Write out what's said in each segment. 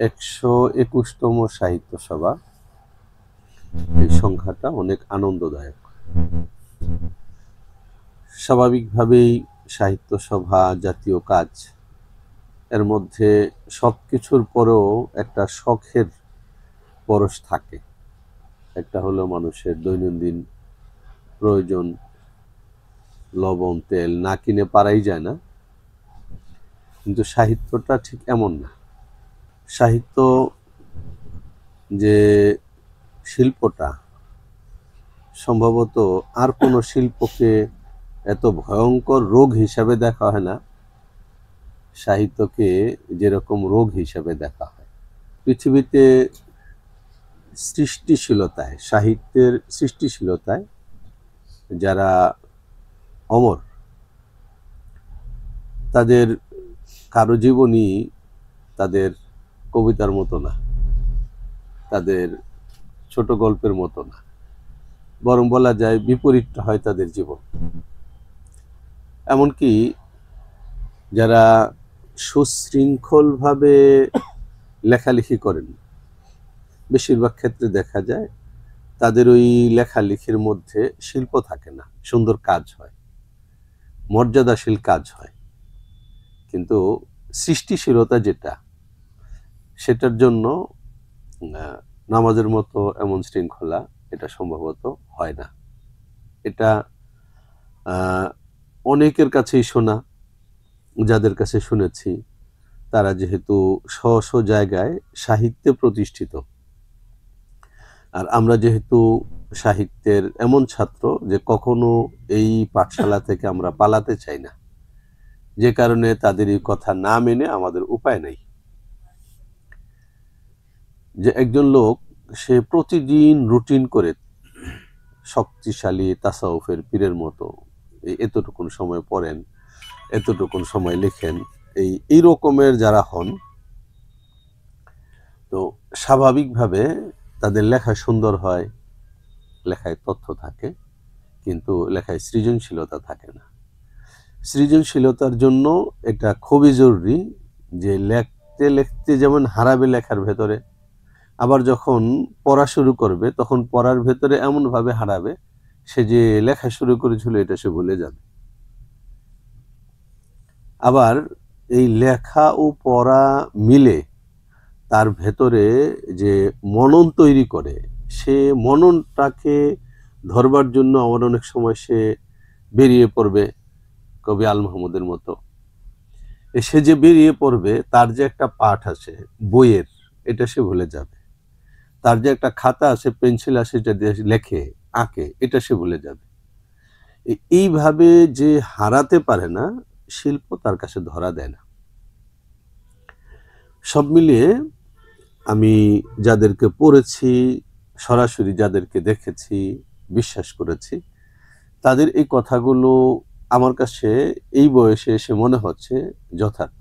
121তম সাহিত্য সভা। এই সংখ্যাটা অনেক আনন্দদায়ক। স্বাভাবিকভাবেই সাহিত্য সভা জাতীয় কাজ, এর মধ্যে সবকিছুর পরেও একটা শখের পরশ থাকে। একটা হলো মানুষের দৈনন্দিন প্রয়োজন, লবণ তেল না কিনে পারাই যায় না, কিন্তু সাহিত্যটা ঠিক এমন না। সাহিত্য যে শিল্পটা, সম্ভবত আর কোনো শিল্পকে এত ভয়ঙ্কর রোগ হিসাবে দেখা হয় না, সাহিত্যকে যেরকম রোগ হিসাবে দেখা হয়। পৃথিবীতে সৃষ্টিশীলতায়, সাহিত্যের সৃষ্টিশীলতায় যারা অমর, তাদের কারো জীবনী তাদের কবিতার মতো না, তাদের ছোট গল্পের মতো না, বরং বলা যায় বিপরীতটা হয় তাদের জীবন। এমনকি যারা সুশৃঙ্খলভাবে লেখালেখি করেন, বেশিরভাগ ক্ষেত্রে দেখা যায় তাদের ওই লেখালেখির মধ্যে শিল্প থাকে না, সুন্দর কাজ হয়, মর্যাদাশীল কাজ হয়, কিন্তু সৃষ্টিশীলতা যেটা, সেটার জন্য নামাজের মতো এমন শৃঙ্খলা এটা সম্ভবত হয় না। এটা অনেকের কাছেই শোনা, যাদের কাছে শুনেছি তারা যেহেতু স্ব জায়গায় সাহিত্যে প্রতিষ্ঠিত, আর আমরা যেহেতু সাহিত্যের এমন ছাত্র যে কখনো এই পাঠশালা থেকে আমরা পালাতে চাই না, যে কারণে তাদের এই কথা না মেনে আমাদের উপায় নেই। যে একজন লোক সে প্রতিদিন রুটিন করে শক্তিশালী তাসাউফের পীরের মতো এতটুকুন সময় পড়েন, এতটুকুন সময় লেখেন, এই রকমের যারা হন, তো স্বাভাবিকভাবে তাদের লেখা সুন্দর হয়, লেখায় তথ্য থাকে, কিন্তু লেখায় সৃজনশীলতা থাকে না। সৃজনশীলতার জন্য এটা খুবই জরুরি যে লিখতে লিখতে যেমন হারাবে লেখার ভেতরে, আবার যখন পড়া শুরু করবে তখন পড়ার ভেতরে এমনভাবে হারাবে সে যে লেখা শুরু করেছিল এটা সে ভুলে যাবে। আবার এই লেখা ও পড়া মিলে তার ভেতরে যে মনন তৈরি করে, সে মননটাকে ধরবার জন্য আমার অনেক সময় সে বেরিয়ে পড়বে কবি আল মাহমুদের মতো। সে যে বেরিয়ে পড়বে, তার যে একটা পাঠ আছে বইয়ের, এটা সে ভুলে যাবে। তার যে একটা খাতা আছে, পেন্সিল আছে, যেটা লেখে আঁকে, এটা সে ভুলে যাবে। এইভাবে যে হারাতে পারে না, শিল্প তার কাছে ধরা দেয় না। সব মিলিয়ে আমি যাদেরকে পড়েছি, সরাসরি যাদেরকে দেখেছি, বিশ্বাস করেছি, তাদের এই কথাগুলো আমার কাছে এই বয়সে এসে মনে হচ্ছে যথার্থ।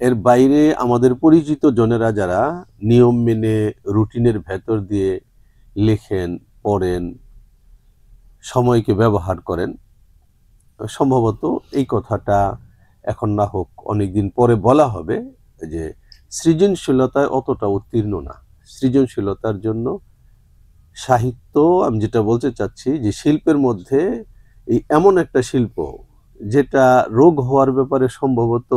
এর বাইরে আমাদের পরিচিত জনেরা যারা নিয়ম মেনে রুটিনের ভেতর দিয়ে লেখেন, পড়েন, সময়কে ব্যবহার করেন, সম্ভবত এই কথাটা এখন না হোক অনেকদিন পরে বলা হবে যে সৃজনশীলতায় অতটা উত্তীর্ণ না। সৃজনশীলতার জন্য সাহিত্য, আমি যেটা বলতে চাচ্ছি যে শিল্পের মধ্যে এই এমন একটা শিল্প যেটা রোগ হওয়ার ব্যাপারে সম্ভবত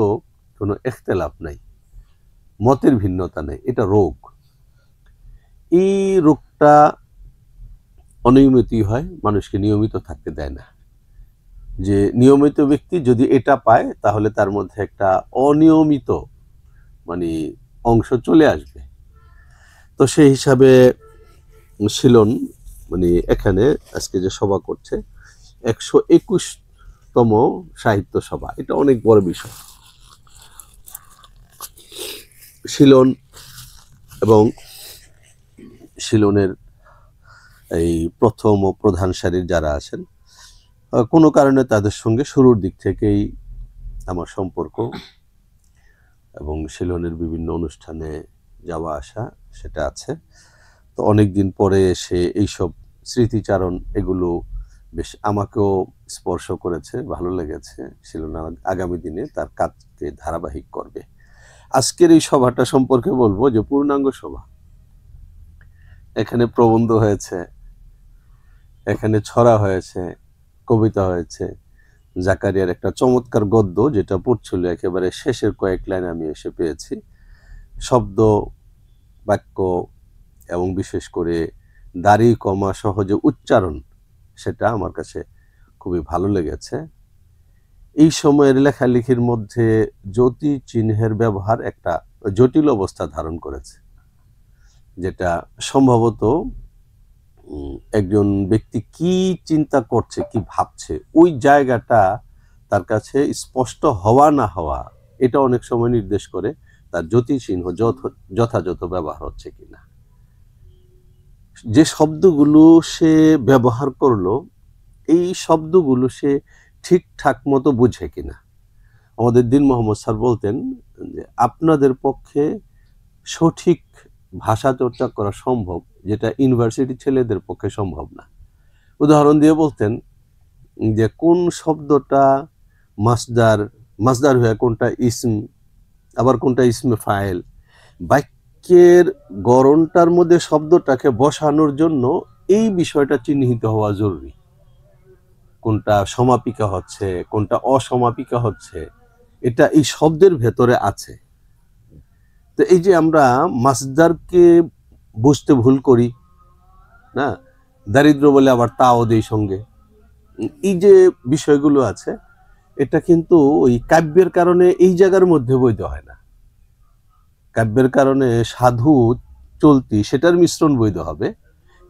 কোনো এখতেলাফ নাই, মতের ভিন্নতা নেই, এটা রোগ। এই রোগটা অনিয়মিতই হয়, মানুষকে নিয়মিত থাকতে দেয় না। যে নিয়মিত ব্যক্তি যদি এটা পায় তাহলে তার মধ্যে একটা অনিয়মিত মানে অংশ চলে আসবে। তো সেই হিসাবে শিলন এখানে আজকে যে সভা করছে 121তম সাহিত্য সভা, এটা অনেক বড় বিষয়। শিলন এবং শিলনের এই প্রথম ও প্রধান সারির যারা আছেন, কোনো কারণে তাদের সঙ্গে শুরুর দিক থেকেই আমার সম্পর্ক, এবং শিলনের বিভিন্ন অনুষ্ঠানে যাওয়া আসা সেটা আছে। তো অনেক দিন পরে এসে এইসব স্মৃতিচারণ এগুলো বেশ আমাকেও স্পর্শ করেছে, ভালো লেগেছে। শিলন আগামী দিনে তার কাজকে ধারাবাহিক করবে। আজকের এই সভাটা সম্পর্কে বলবো যে পূর্ণাঙ্গ সভা। এখানে প্রবন্ধ হয়েছে, এখানে ছড়া হয়েছে, কবিতা হয়েছে, জাকারিয়ার একটা চমৎকার গদ্য যেটা পড়ছিল একেবারে শেষের কয়েক লাইন আমি এসে পেয়েছি। শব্দ, বাক্য এবং বিশেষ করে দাড়ি কমা সহজে উচ্চারণ, সেটা আমার কাছে খুবই ভালো লেগেছে। এই সময়ের লেখালেখির মধ্যে জ্যোতি চিহ্নের ব্যবহার একটা জটিল অবস্থা ধারণ করেছে, যেটা সম্ভবত একজন ব্যক্তি কি চিন্তা করছে, কি ভাবছে, ওই জায়গাটা তার কাছে স্পষ্ট হওয়া না হওয়া, এটা অনেক সময় নির্দেশ করে তার জ্যোতি চিহ্ন যথাযথ ব্যবহার হচ্ছে কিনা। যে শব্দগুলো সে ব্যবহার করলো, এই শব্দগুলো সে ঠিকঠাক মতো বুঝে কিনা। আমাদের দিন মোহাম্মদ স্যার বলতেন যে আপনাদের পক্ষে সঠিক ভাষা চর্চা করা সম্ভব, যেটা ইউনিভার্সিটি ছেলেদের পক্ষে সম্ভব না। উদাহরণ দিয়ে বলতেন যে কোন শব্দটা মাসদার হয়ে কোনটা ইসম, আবার কোনটা ইসমে ফাইল। বাক্যের গড়নটার মধ্যে শব্দটাকে বসানোর জন্য এই বিষয়টা চিহ্নিত হওয়া জরুরি। কোনটা সমাপিকা হচ্ছে, কোনটা অসমাপিকা হচ্ছে, এটা এই শব্দের ভেতরে আছে। তো এই যে আমরা মাসদারকে বুঝতে ভুল করি না, দারিদ্র বলে আবার তাও দেই সঙ্গে, এই যে বিষয়গুলো আছে, এটা কিন্তু ওই কাব্যের কারণে এই জায়গার মধ্যে বৈধ হয় না। কাব্যের কারণে সাধু চলতি সেটার মিশ্রণ বৈধ হবে,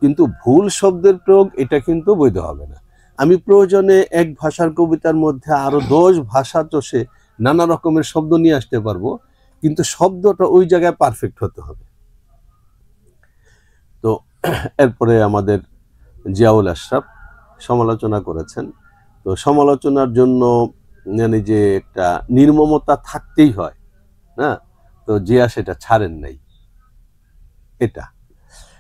কিন্তু ভুল শব্দের প্রয়োগ এটা কিন্তু বৈধ হবে না। আমি প্রয়োজনে এক ভাষার কবিতার মধ্যে আরো 10 ভাষা চষে নানা রকমের শব্দ নিয়ে আসতে পারবো, কিন্তু শব্দটা ওই জায়গায় পারফেক্ট হতে হবে। তো এরপরে আমাদের জিয়াউল আশরাফ সমালোচনা করেছেন। তো সমালোচনার জন্য মানে যে একটা নির্মমতা থাকতেই হয় না, তো জিয়া সেটা ছাড়েন নাই। এটা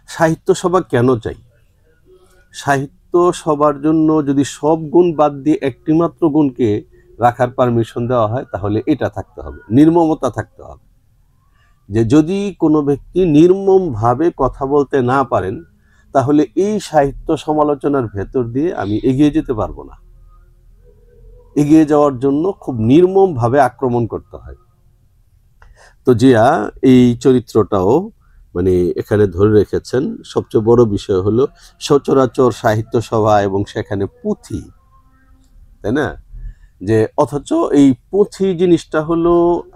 সাহিত্য সভা কেন চাই? সাহিত্য সবার জন্য যদি সব গুণ বাদ দিয়ে একটি মাত্র গুণকে রাখার পারমিশন দেওয়া হয়, তাহলে এটা থাকতে হবে, নির্মমতা থাকতে হবে। যে যদি কোনো ব্যক্তি নির্মমভাবে কথা বলতে না পারেন, তাহলে এই সাহিত্য সমালোচনার ভেতর দিয়ে আমি এগিয়ে যেতে পারবো না। এগিয়ে যাওয়ার জন্য খুব নির্মমভাবে আক্রমণ করতে হয়। তো জিয়া এই চরিত্রটাও মানে এখানে ধরে রেখেছেন। সবচেয়ে বড় বিষয় হলো সচরাচর সাহিত্য সভা এবং সেখানে পুঁথি, তাই না? যে অথচ এই পুঁথি জিনিসটা হলো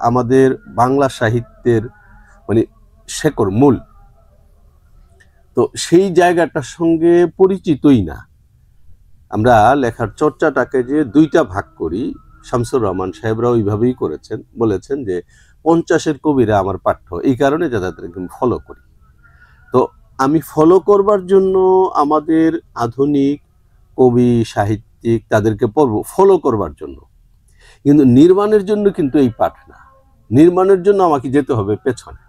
আমাদের বাংলা সাহিত্যের মানে শেকড়, মূল। তো সেই জায়গাটার সঙ্গে পরিচিতই না। আমরা লেখার চর্চাটাকে যে দুইটা ভাগ করি, শামসুর রহমান সাহেবরা ওইভাবেই করেছেন, বলেছেন যে 50-এর কবিরা আমার পাঠ্য, এই কারণে যাদেরকে ফলো করি। তো আমি ফলো করবার জন্য আমাদের আধুনিক কবি সাহিত্যিক তাদেরকে পড়ব ফলো করবার জন্য, কিন্তু নির্মাণের জন্য কিন্তু এই পাঠ না। নির্মাণের জন্য আমাকে যেতে হবে পেছনে।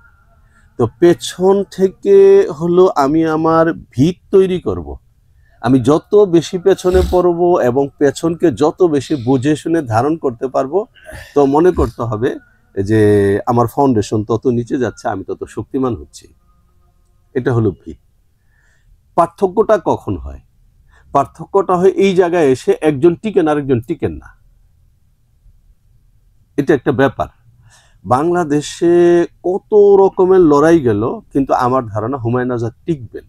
তো পেছন থেকে হলো আমি আমার ভিত তৈরি করব। আমি যত বেশি পেছনে পড়ব এবং পেছনকে যত বেশি বুঝে শুনে ধারণ করতে পারবো, তো মনে করতে হবে যে আমার ফাউন্ডেশন তত নিচে যাচ্ছে, আমি তত শক্তিমান হচ্ছি। এটা হলো ভিত। পার্থক্যটা কখন হয়? পার্থক্যটা হয় এই জায়গায় এসে একজন টিকেন আরেকজন টিকেন না। এটা একটা ব্যাপার। বাংলাদেশে কত রকমের লড়াই গেল, কিন্তু আমার ধারণা হুমায়ুন আজাদ টিকবেন।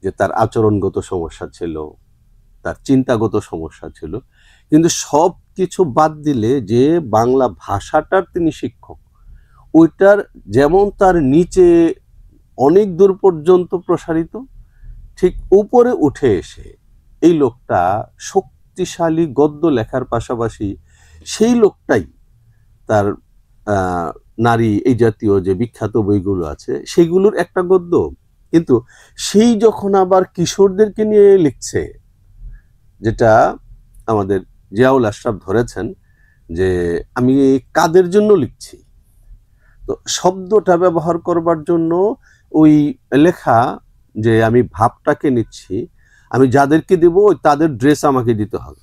যে তার আচরণগত সমস্যা ছিল, তার চিন্তাগত সমস্যা ছিল, কিন্তু সব কিছু বাদ দিলে যে বাংলা ভাষাটার তিনি শিক্ষক, ওইটার যেমন তার নিচে অনেক দূর পর্যন্ত প্রসারিত, ঠিক উপরে উঠে এসে এই লোকটা শক্তিশালী গদ্য লেখার পাশাপাশি সেই লোকটাই তার নারী এই জাতীয় যে বিখ্যাত বইগুলো আছে সেগুলোর একটা গদ্য, কিন্তু সেই যখন আবার কিশোরদেরকে নিয়ে লিখছে, যেটা আমাদের জিয়াউল আশরাফ ধরেছেন যে আমি কাদের জন্য লিখছি, তো শব্দটা ব্যবহার করবার জন্য ওই লেখা যে আমি ভাবটাকে নিচ্ছি, আমি যাদেরকে দেব তাদের ড্রেস আমাকে দিতে হবে।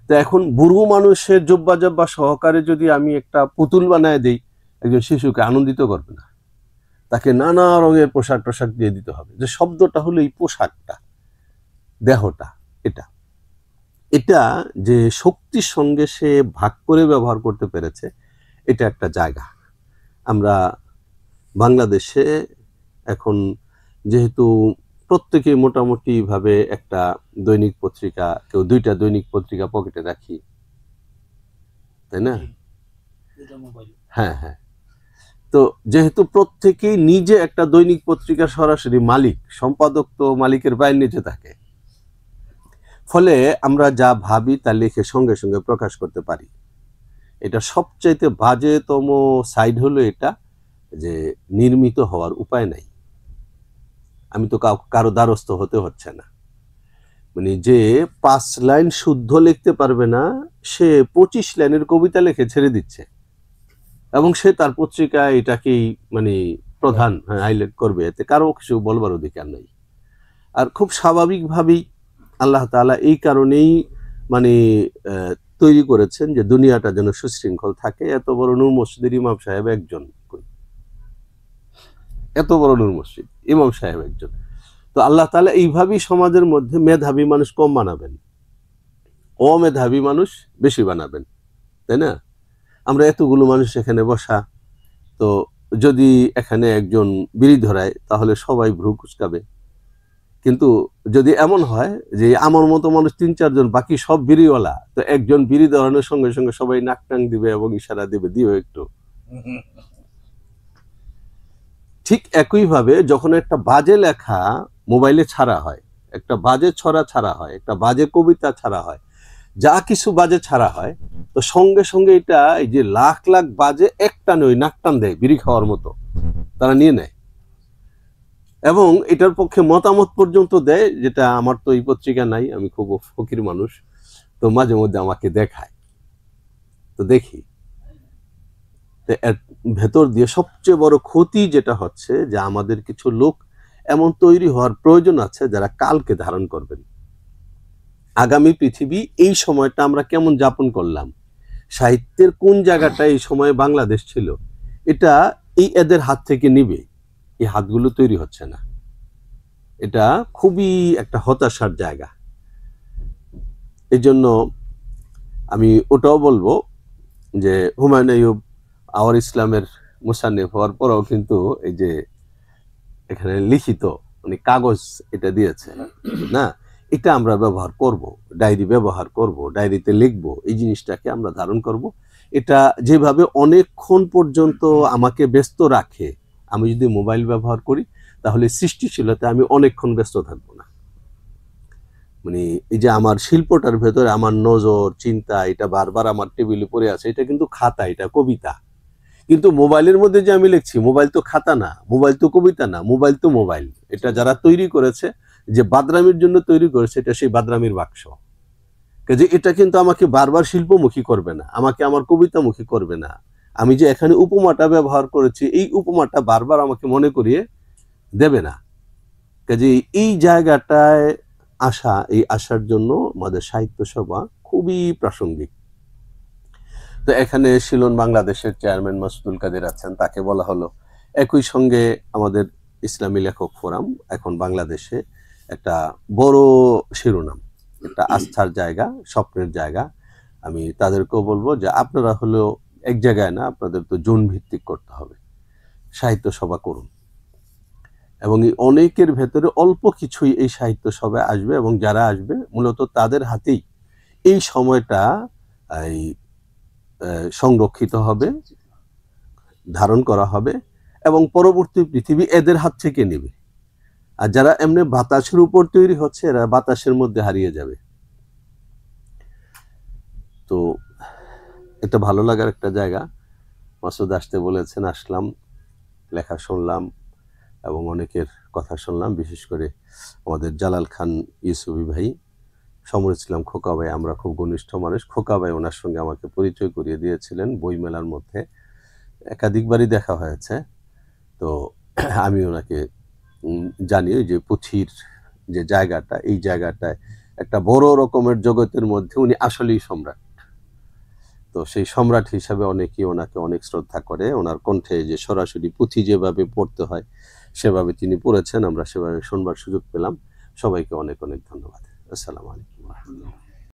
তো এখন বুড়ো মানুষের জব্বা জব্বা সহকারে যদি আমি একটা পুতুল বানায় দিই, একজন শিশুকে আনন্দিত করবে না, তাকে নানা রঙের পোশাক টোশাক দিয়ে দিতে হবে। যে শব্দটা হলো এই পোশাকটা, দেহটা, এটা এটা যে শক্তির সঙ্গে সে ভাগ করে ব্যবহার করতে পেরেছে, এটা একটা জায়গা। আমরা বাংলাদেশে এখন যেহেতু প্রত্যেকে মোটামুটি ভাবে একটা দৈনিক পত্রিকা, কেউ 2টা দৈনিক পত্রিকা পকেটে রাখি, তাই না? হ্যাঁ হ্যাঁ। তো যেহেতু প্রত্যেকেই নিজে একটা দৈনিক পত্রিকার সরাসরি মালিক, সম্পাদক তো মালিকের পায়ের নিচে থাকে, ফলে আমরা যা ভাবি তা লিখে সঙ্গে সঙ্গে প্রকাশ করতে পারি। এটা সবচাইতে বাজেতম সাইড হলো এটা, যে নির্মিত হওয়ার উপায় নাই। আমি তো কারো দ্বারস্থ হতে হচ্ছে না। মানে যে 5 লাইন শুদ্ধ লিখতে পারবে না, সে 25 লাইনের কবিতা লিখে ছেড়ে দিচ্ছে, এবং সে তার পত্রিকায় এটাকেই মানে প্রধান হাইলাইট করবে, এতে কারো কিছু বলবার অধিকার নেই। আর খুব স্বাভাবিকভাবেই আল্লাহ তাআলা এই কারণেই মানে তৈরি করেছেন যে দুনিয়াটা যেন সুশৃঙ্খল থাকে। এত বড় নূর মসজিদের ইমাম সাহেব একজন, এত বড় নূর মসজিদ, ইমাম সাহেব একজন। তো আল্লাহ তাআলা এইভাবেই সমাজের মধ্যে মেধাবী মানুষ কম বানাবেন, অমেধাবী মানুষ বেশি বানাবেন, তাই না? আমরা এতগুলো মানুষ এখানে বসা, তো যদি এখানে একজন বিড়ি ধরায় তাহলে সবাই ভ্রু কুঁচকাবে। কিন্তু যদি এমন হয় যে আমার মতো মানুষ 3-4 জন, বাকি সব বিড়িওয়ালা, তো একজন বিড়ি ধরানোর সঙ্গে সঙ্গে সবাই নাক টাং দিবে এবং ইশারা দিবে, দিও একটু। ঠিক একইভাবে যখন একটা বাজে লেখা মোবাইলে ছাড়া হয়, একটা বাজে ছড়া ছাড়া হয়, একটা বাজে কবিতা ছাড়া হয়, যা কিছু বাজে ছাড়া হয়, তো সঙ্গে সঙ্গে এটা এই যে লাখ লাখ বাজে একটা নয় নাক টান দেয় বিড়ি খাওয়ার মতো, তারা নিয়ে নেয় এবং এটার পক্ষে মতামত পর্যন্ত দেয়, যেটা আমার তো এই পত্রিকা নাই, আমি খুব ফকির মানুষ, তো মাঝে মধ্যে আমাকে দেখায়, তো দেখি। এর ভেতর দিয়ে সবচেয়ে বড় ক্ষতি যেটা হচ্ছে যে আমাদের কিছু লোক এমন তৈরি হওয়ার প্রয়োজন আছে যারা কালকে ধারণ করবেন। আগামী পৃথিবী এই সময়টা আমরা কেমন যাপন করলাম, সাহিত্যের কোন জায়গাটা এই সময়ে বাংলাদেশ ছিল, এটা এই এদের হাত থেকে নিবে। এই হাতগুলো তৈরি হচ্ছে না, এটা খুবই একটা হতাশার জায়গা। এই জন্য আমি ওটাও বলবো যে হুমায়ুন আইয়ুব আওয়ার ইসলামের মুসান্নিফ হওয়ার পরেও কিন্তু এই যে এখানে লিখিত মানে কাগজ এটা দিয়েছে না, এটা আমরা ব্যবহার করব, ডায়েরি ব্যবহার করব, ডায়েরিতে লিখব, এই জিনিসটাকে আমরা ধারণ করব। এটা যেভাবে অনেকক্ষণ পর্যন্ত আমাকে ব্যস্ত রাখে, আমি যদি মোবাইল ব্যবহার করি তাহলে সৃষ্টিশীলতা আমি অনেকক্ষণ ব্যস্ত থাকবো না। মানে এই যে আমার শিল্পটার ভেতরে আমার নজর চিন্তা এটা বারবার আমার টেবিলে পড়ে আছে, এটা কিন্তু খাতা, এটা কবিতা। কিন্তু মোবাইলের মধ্যে যে আমি লিখছি, মোবাইল তো খাতা না, মোবাইল তো কবিতা না, মোবাইল তো মোবাইল। এটা যারা তৈরি করেছে, যে বাদরামির জন্য তৈরি করেছে, এটা সেই বাদরামির বাক্স। কাজে এটা কিন্তু আমাকে বারবার শিল্পমুখী করবে না, আমাকে আমার কবিতামুখী করবে না। আমি যে এখানে উপমাটা ব্যবহার করেছি, এই উপমাটা বারবার আমাকে মনে করিয়ে দেবে না। কাজে এই জায়গাটায় আসা, এই আসার জন্য আমাদের সাহিত্য সভা খুবই প্রাসঙ্গিক। তো এখানে শিলন বাংলাদেশের চেয়ারম্যান মাসুদুল কাদের আছেন, তাকে বলা হলো। একই সঙ্গে আমাদের ইসলামী লেখক ফোরাম এখন বাংলাদেশে একটা বড় শিরোনাম, একটা আস্থার জায়গা, স্বপ্নের জায়গা। আমি তাদেরকেও বলবো যে আপনারা হলো এক জায়গায় না, আপনাদের তো জোন ভিত্তিক করতে হবে, সাহিত্য সভা করুন, এবং এই অনেকের ভেতরে অল্প কিছুই এই সাহিত্য সভায় আসবে, এবং যারা আসবে মূলত তাদের হাতেই এই সময়টা এই সংরক্ষিত হবে, ধারণ করা হবে, এবং পরবর্তী পৃথিবী এদের হাত থেকে নেবে। আর যারা এমনি বাতাসের উপর তৈরি হচ্ছে, এরা বাতাসের মধ্যে হারিয়ে যাবে। তো এটা ভালো লাগার একটা জায়গা। মাসুদ আসতে বলেছেন, আসলাম, লেখা শুনলাম এবং অনেকের কথা শুনলাম, বিশেষ করে আমাদের জালাল খান ইউসুফি ভাই, সমর ইসলাম খোকা ভাই, আমরা খুব ঘনিষ্ঠ মানুষ। খোকা ভাই ওনার সঙ্গে আমাকে পরিচয় করিয়ে দিয়েছিলেন বইমেলার মধ্যে, একাধিকবারই দেখা হয়েছে। তো আমি ওনাকে জানি যে পুঁথির যে জায়গাটা, এই জায়গাটায় একটা বড় রকমের জগতের মধ্যে উনি আসলেই সম্রাট। তো সেই সম্রাট হিসাবে অনেকেই ওনাকে অনেক শ্রদ্ধা করে। ওনার কণ্ঠে যে সরাসরি পুঁথি যেভাবে পড়তে হয় সেভাবে তিনি পড়েছেন, আমরা সেভাবে শুনবার সুযোগ পেলাম। সবাইকে অনেক অনেক ধন্যবাদ। আসসালামু আলাইকুম ওয়া রাহমাতুল্লাহ।